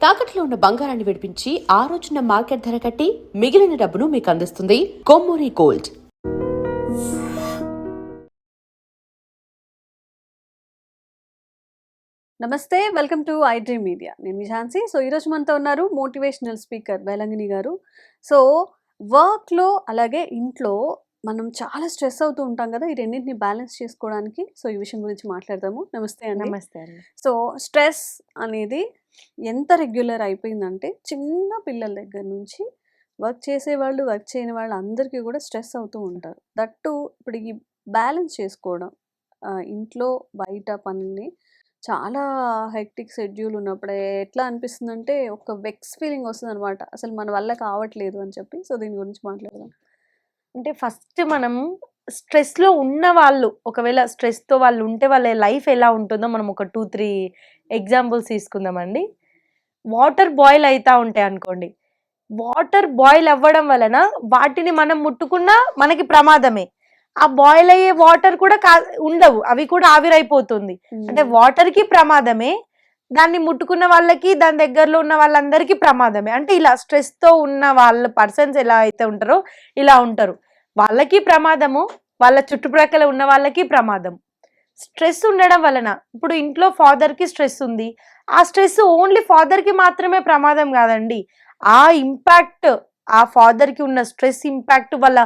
తాకట్లో ఉన్న బంగారాన్ని విడిపించి ఆ రోజున మార్కెట్ ధర కట్టి మిగిలిన డబ్బును మీకు అందిస్తుంది కొమ్మూరి గోల్డ్. నమస్తే, welcome to I dream media. నేను మీ ఝాన్సీ. సో ఈరోజు మనతో ఉన్నారు మోటివేషనల్ స్పీకర్ బైలంగిని గారు. సో వర్క్లో అలాగే ఇంట్లో మనం చాలా స్ట్రెస్ అవుతూ ఉంటాం కదా, ఈ రెండింటిని బ్యాలెన్స్ చేసుకోవడానికి. సో ఈ విషయం గురించి మాట్లాడదాము. నమస్తే అండి. నమస్తే అండి. సో స్ట్రెస్ అనేది ఎంత రెగ్యులర్ అయిపోయిందంటే చిన్న పిల్లల దగ్గర నుంచి వర్క్ చేసేవాళ్ళు, వర్క్ చేయని వాళ్ళు అందరికీ కూడా స్ట్రెస్ అవుతూ ఉంటారు. దట్టు ఇప్పుడు ఈ బ్యాలెన్స్ చేసుకోవడం ఇంట్లో బయట పనుల్ని చాలా హెక్టిక్ షెడ్యూల్ ఉన్నప్పుడే ఎట్లా అనిపిస్తుందంటే ఒక వెక్స్ ఫీలింగ్ వస్తుంది అనమాట, అసలు మన వల్ల కావట్లేదు అని చెప్పి. సో దీని గురించి మాట్లాడదాం. అంటే ఫస్ట్ మనం స్ట్రెస్లో ఉన్న వాళ్ళు, ఒకవేళ స్ట్రెస్తో వాళ్ళు ఉంటే వాళ్ళ లైఫ్ ఎలా ఉంటుందో మనం ఒక 2-3 ఎగ్జాంపుల్స్ తీసుకుందామండి. వాటర్ బాయిల్ అవుతూ ఉంటాయి అనుకోండి. వాటర్ బాయిల్ అవ్వడం వలన వాటిని మనం ముట్టుకున్నా మనకి ప్రమాదమే. ఆ బాయిల్ అయ్యే వాటర్ కూడా ఉండవు, అవి కూడా ఆవిరైపోతుంది. అంటే వాటర్కి ప్రమాదమే, దాన్ని ముట్టుకున్న వాళ్ళకి దాని దగ్గరలో ఉన్న వాళ్ళందరికీ ప్రమాదమే. అంటే ఇలా స్ట్రెస్తో ఉన్న వాళ్ళ పర్సన్స్ ఎలా అయితే ఉంటారో ఇలా ఉంటారు. వాళ్ళకి ప్రమాదము, వాళ్ళ చుట్టుప్రక్కల ఉన్న వాళ్ళకి ప్రమాదం. స్ట్రెస్ ఉండడం వలన ఇప్పుడు ఇంట్లో ఫాదర్కి స్ట్రెస్ ఉంది, ఆ స్ట్రెస్ ఓన్లీ ఫాదర్కి మాత్రమే ప్రమాదం కాదండి. ఆ ఇంపాక్ట్, ఆ ఫాదర్కి ఉన్న స్ట్రెస్ ఇంపాక్ట్ వాళ్ళ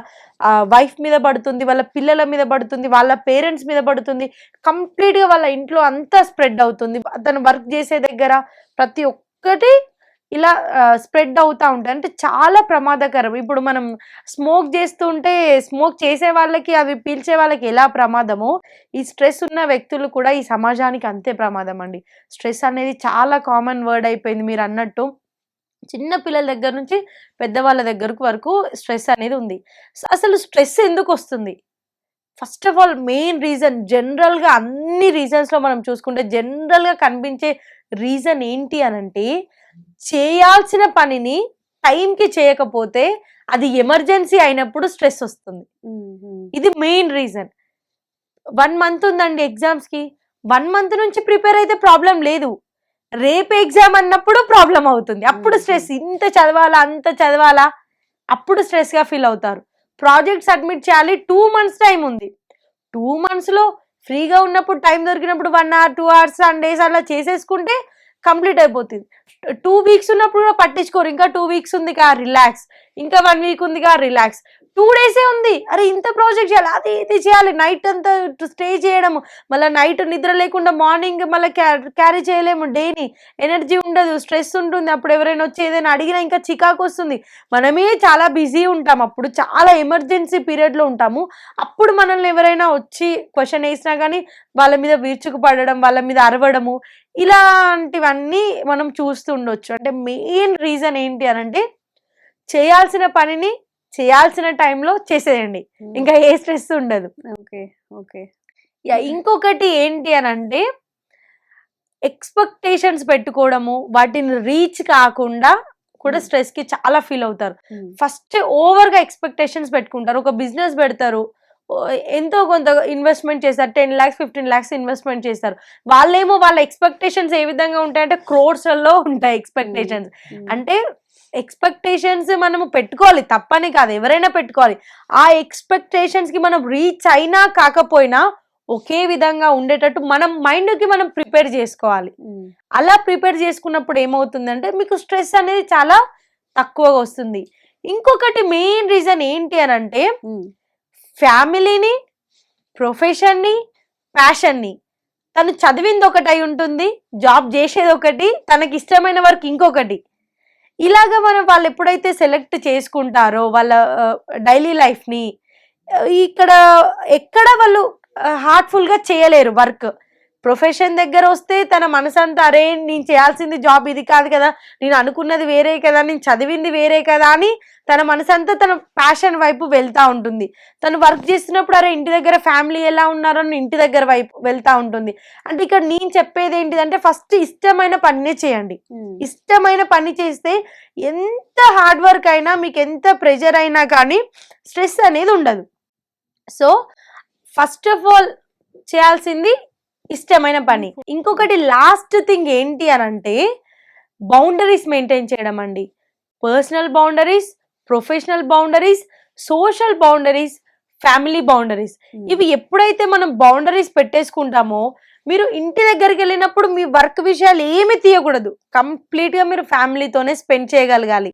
వైఫ్ మీద పడుతుంది, వాళ్ళ పిల్లల మీద పడుతుంది, వాళ్ళ పేరెంట్స్ మీద పడుతుంది. కంప్లీట్గా వాళ్ళ ఇంట్లో అంతా స్ప్రెడ్ అవుతుంది. తను వర్క్ చేసే దగ్గర ప్రతి ఒక్కటి ఇలా స్ప్రెడ్ అవుతూ ఉంటాయి. అంటే చాలా ప్రమాదకరం. ఇప్పుడు మనం స్మోక్ చేస్తుంటే స్మోక్ చేసే వాళ్ళకి, అవి పీల్చే వాళ్ళకి ఎలా ప్రమాదమో, ఈ స్ట్రెస్ ఉన్న వ్యక్తులు కూడా ఈ సమాజానికి అంతే ప్రమాదం అండి. స్ట్రెస్ అనేది చాలా కామన్ వర్డ్ అయిపోయింది. మీరు అన్నట్టు చిన్న పిల్లల దగ్గర నుంచి పెద్దవాళ్ళ దగ్గరకు వరకు స్ట్రెస్ అనేది ఉంది. అసలు స్ట్రెస్ ఎందుకు వస్తుంది? First of all main reason, జనరల్గా అన్ని రీజన్స్లో మనం చూసుకుంటే జనరల్గా కనిపించే రీజన్ ఏంటి అనంటే, చేయాల్సిన పనిని టైంకి చేయకపోతే అది ఎమర్జెన్సీ అయినప్పుడు స్ట్రెస్ వస్తుంది. ఇది మెయిన్ రీజన్. 1 మంత్ ఉందండి ఎగ్జామ్స్కి, 1 మంత్ నుంచి ప్రిపేర్ అయితే ప్రాబ్లం లేదు, రేపు ఎగ్జామ్ అన్నప్పుడు ప్రాబ్లం అవుతుంది. అప్పుడు స్ట్రెస్, ఇంత చదవాలా అంత చదవాలా, అప్పుడు స్ట్రెస్గా ఫీల్ అవుతారు. ప్రాజెక్ట్ సబ్మిట్ చేయాలి, 2 months టైం ఉంది. 2 monthsలో ఫ్రీగా ఉన్నప్పుడు, టైం దొరికినప్పుడు 1 hour 2 hours సండేస్ అలా చేసేసుకుంటే కంప్లీట్ అయిపోతుంది. 2 weeks ఉన్నప్పుడు కూడా పట్టించుకోరు, ఇంకా 2 weeks ఉంది కా రిలాక్స్, ఇంకా 1 week ఉంది కా రిలాక్స్, 2 days ఉంది, అరే ఇంత ప్రాజెక్ట్ చేయాలి, అది ఇది చేయాలి, నైట్ అంతా స్టే చేయడము, మళ్ళీ నైట్ నిద్ర లేకుండా మార్నింగ్ మళ్ళీ క్యారీ చేయలేము, డేని ఎనర్జీ ఉండదు, స్ట్రెస్ ఉంటుంది. అప్పుడు ఎవరైనా వచ్చి ఏదైనా అడిగినా ఇంకా చికాకు వస్తుంది. మనమే చాలా బిజీ ఉంటాం, అప్పుడు చాలా ఎమర్జెన్సీ పీరియడ్లో ఉంటాము. అప్పుడు మనల్ని ఎవరైనా వచ్చి క్వశ్చన్ వేసినా కానీ వాళ్ళ మీద విరుచుకు పడడం, వాళ్ళ మీద అరవడము, ఇలాంటివన్నీ మనం చూస్తూ ఉండొచ్చు. అంటే మెయిన్ రీజన్ ఏంటి అనంటే, చేయాల్సిన పనిని చేయాల్సిన టైంలో చేసేయండి, ఇంకా ఏ స్ట్రెస్ ఉండదు. Okay okay. ఇంకొకటి ఏంటి అనంటే, ఎక్స్పెక్టేషన్స్ పెట్టుకోవడము, వాటిని రీచ్ కాకుండా కూడా స్ట్రెస్కి చాలా ఫీల్ అవుతారు. ఫస్ట్ ఓవర్గా ఎక్స్పెక్టేషన్స్ పెట్టుకుంటారు. ఒక బిజినెస్ పెడతారు, ఎంతో కొంత ఇన్వెస్ట్మెంట్ చేస్తారు, 10 lakhs 15 lakhs ఇన్వెస్ట్మెంట్ చేస్తారు. వాళ్ళేమో వాళ్ళ ఎక్స్పెక్టేషన్స్ ఏ విధంగా ఉంటాయంటే క్రోర్స్లో ఉంటాయి ఎక్స్పెక్టేషన్స్. అంటే ఎక్స్పెక్టేషన్స్ మనము పెట్టుకోవాలి, తప్పని కాదు, ఎవరైనా పెట్టుకోవాలి. ఆ ఎక్స్పెక్టేషన్స్కి మనం రీచ్ అయినా కాకపోయినా ఒకే విధంగా ఉండేటట్టు మనం మైండ్కి మనం ప్రిపేర్ చేసుకోవాలి. అలా ప్రిపేర్ చేసుకున్నప్పుడు ఏమవుతుందంటే మీకు స్ట్రెస్ అనేది చాలా తక్కువగా వస్తుంది. ఇంకొకటి మెయిన్ రీజన్ ఏంటి అని అంటే, ఫ్యామిలీని, ప్రొఫెషన్ని, ప్యాషన్ని, తను చదివింది ఒకటి అయి ఉంటుంది, జాబ్ చేసేది ఒకటి, తనకి ఇష్టమైన వర్క్ ఇంకొకటి. ఇలాగా వాళ్ళు ఎప్పుడైతే సెలెక్ట్ చేసుకుంటారో వాళ్ళ డైలీ లైఫ్ని, ఇక్కడ ఎక్కడ వాళ్ళు హార్ట్ఫుల్గా చేయలేరు వర్క్. ప్రొఫెషన్ దగ్గర వస్తే తన మనసంతా, అరే నేను చేయాల్సింది జాబ్ ఇది కాదు కదా, నేను అనుకున్నది వేరే కదా, నేను చదివింది వేరే కదా అని తన మనసంతా తన ప్యాషన్ వైపు వెళ్తూ ఉంటుంది. తను వర్క్ చేస్తున్నప్పుడు అరే ఇంటి దగ్గర ఫ్యామిలీ ఎలా ఉన్నారో ఇంటి దగ్గర వైపు వెళ్తూ ఉంటుంది. అంటే ఇక్కడ నేను చెప్పేది ఏంటిదంటే, ఫస్ట్ ఇష్టమైన పనినే చేయండి. ఇష్టమైన పని చేస్తే ఎంత హార్డ్ వర్క్ అయినా, మీకు ఎంత ప్రెషర్ అయినా కానీ స్ట్రెస్ అనేది ఉండదు. సో ఫస్ట్ ఆఫ్ ఆల్ చేయాల్సింది ఇష్టమైన పని. ఇంకొకటి లాస్ట్ థింగ్ ఏంటి అని అంటే, బౌండరీస్ మెయింటైన్ చేయడం అండి. Personal boundaries, professional boundaries, social boundaries, family boundaries. ఇవి ఎప్పుడైతే మనం బౌండరీస్ పెట్టేసుకుంటామో, మీరు ఇంటి దగ్గరికి వెళ్ళినప్పుడు మీ వర్క్ విషయాలు ఏమీ తీయకూడదు. కంప్లీట్గా మీరు ఫ్యామిలీతోనే స్పెండ్ చేయగలగాలి.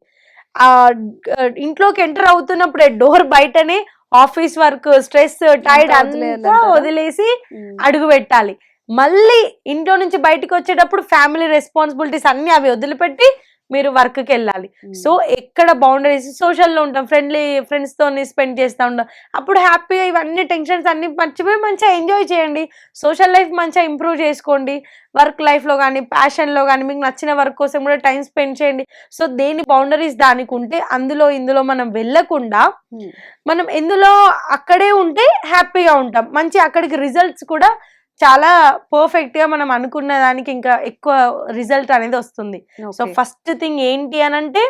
ఇంట్లోకి ఎంటర్ అవుతున్నప్పుడే డోర్ బయటనే ఆఫీస్ వర్క్, స్ట్రెస్, టైర్డ్ అంతా వదిలేసి అడుగు పెట్టాలి. మళ్ళీ ఇంట్లో నుంచి బయటకు వచ్చేటప్పుడు ఫ్యామిలీ రెస్పాన్సిబిలిటీస్ అన్ని అవి వదిలిపెట్టి మీరు వర్క్కి వెళ్ళాలి. సో ఎక్కడ బౌండరీస్, సోషల్లో ఉంటాం, ఫ్రెండ్స్తో స్పెండ్ చేస్తూ ఉంటాం, అప్పుడు హ్యాపీగా ఇవన్నీ టెన్షన్స్ అన్ని మర్చిపోయి మంచిగా ఎంజాయ్ చేయండి. సోషల్ లైఫ్ మంచిగా ఇంప్రూవ్ చేసుకోండి. వర్క్ లైఫ్లో కానీ, ప్యాషన్లో కానీ, మీకు నచ్చిన వర్క్ కోసం కూడా టైం స్పెండ్ చేయండి. సో దేని బౌండరీస్ దానికి ఉంటే ఇందులో మనం వెళ్ళకుండా మనం ఎందులో అక్కడే ఉంటే హ్యాపీగా ఉంటాం. మంచి అక్కడికి రిజల్ట్స్ కూడా చాలా పర్ఫెక్ట్ గా మనం అనుకున్న దానికి ఇంకా ఎక్కువ రిజల్ట్ అనేది వస్తుంది. సో ఫస్ట్ థింగ్ ఏంటి అని అంటే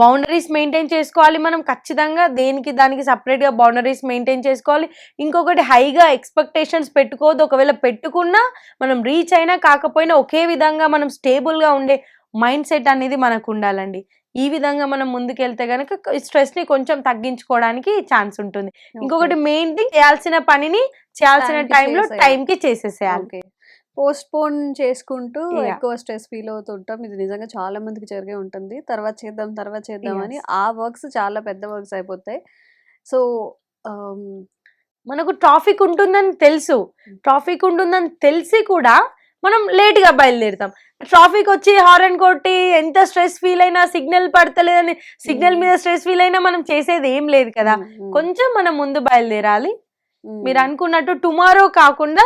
బౌండరీస్ మెయింటైన్ చేసుకోవాలి. మనం ఖచ్చితంగా దానికి సపరేట్ గా బౌండరీస్ మెయింటైన్ చేసుకోవాలి. ఇంకొకటి హైగా ఎక్స్పెక్టేషన్స్ పెట్టుకోవద్దు. ఒకవేళ పెట్టుకున్నా మనం రీచ్ అయినా కాకపోయినా ఒకే విధంగా మనం స్టేబుల్ గా ఉండే మైండ్ సెట్ అనేది మనకు ఉండాలండి. ఈ విధంగా మనం ముందుకెళ్తే గనక స్ట్రెస్ ని కొంచెం తగ్గించుకోవడానికి ఛాన్స్ ఉంటుంది. ఇంకొకటి మెయిన్ థింగ్, చేయాల్సిన పనిని చేయాల్సిన టైంలో టైంకి చేసేసేయాలి. పోస్ట్ పోన్ చేసుకుంటూ ఎక్కువ స్ట్రెస్ ఫీల్ అవుతుంటాం. ఇది నిజంగా చాలా మందికి జరిగే ఉంటుంది. తర్వాత చేద్దాం అని ఆ వర్క్స్ చాలా పెద్ద వర్క్స్ అయిపోతాయి. సో మనకు ట్రాఫిక్ ఉంటుందని తెలిసి కూడా మనం లేట్గా బయలుదేరుతాం. ట్రాఫిక్ వచ్చి హారన్ కొట్టి ఎంత స్ట్రెస్ ఫీల్ అయినా, సిగ్నల్ పడతలేదని సిగ్నల్ మీద స్ట్రెస్ ఫీల్ అయినా మనం చేసేది ఏం లేదు కదా. కొంచెం మనం ముందు బయలుదేరాలి. మీరు అనుకున్నట్టు టుమారో కాకుండా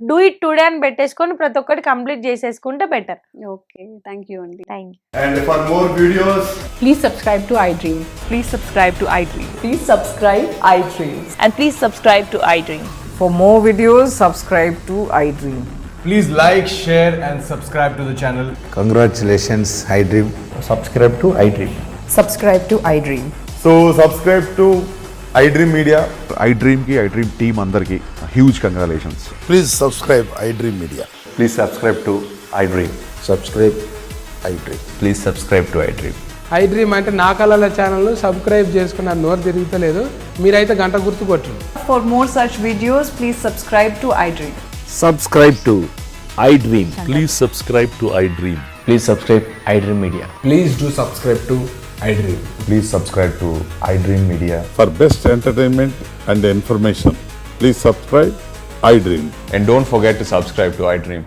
డూ ఇట్ టుడే అని పెట్టేసుకొని ప్రతి ఒక్కటి కంప్లీట్ చేసేసుకుంటే బెటర్. ఓకే, థ్యాంక్ యూ అండి. Thank you. And for more videos, Please subscribe to iDream. Please subscribe to iDream. Please subscribe iDream. And please subscribe to iDream. For more videos, subscribe to iDream. please like, share and subscribe to the channel. Congratulations, iDream. subscribe to iDream. Subscribe to iDream. So subscribe to iDream Media. iDream ki iDream team andarki huge congratulations. Please subscribe iDream Media. Please subscribe to iDream. Subscribe iDream. Please subscribe to iDream. iDream అంటే నా కళల channel subscribe చేసుకున్న నోరు తిరుగుతలేదు, మీరైతే గంట గుర్తు కొట్టండి. For more such videos, please subscribe to iDream. Subscribe to iDream. Please subscribe to iDream. Please subscribe iDream Media. Please do subscribe to iDream. Please subscribe to iDream Media. For best entertainment and information, please subscribe iDream. And don't forget to subscribe to iDream.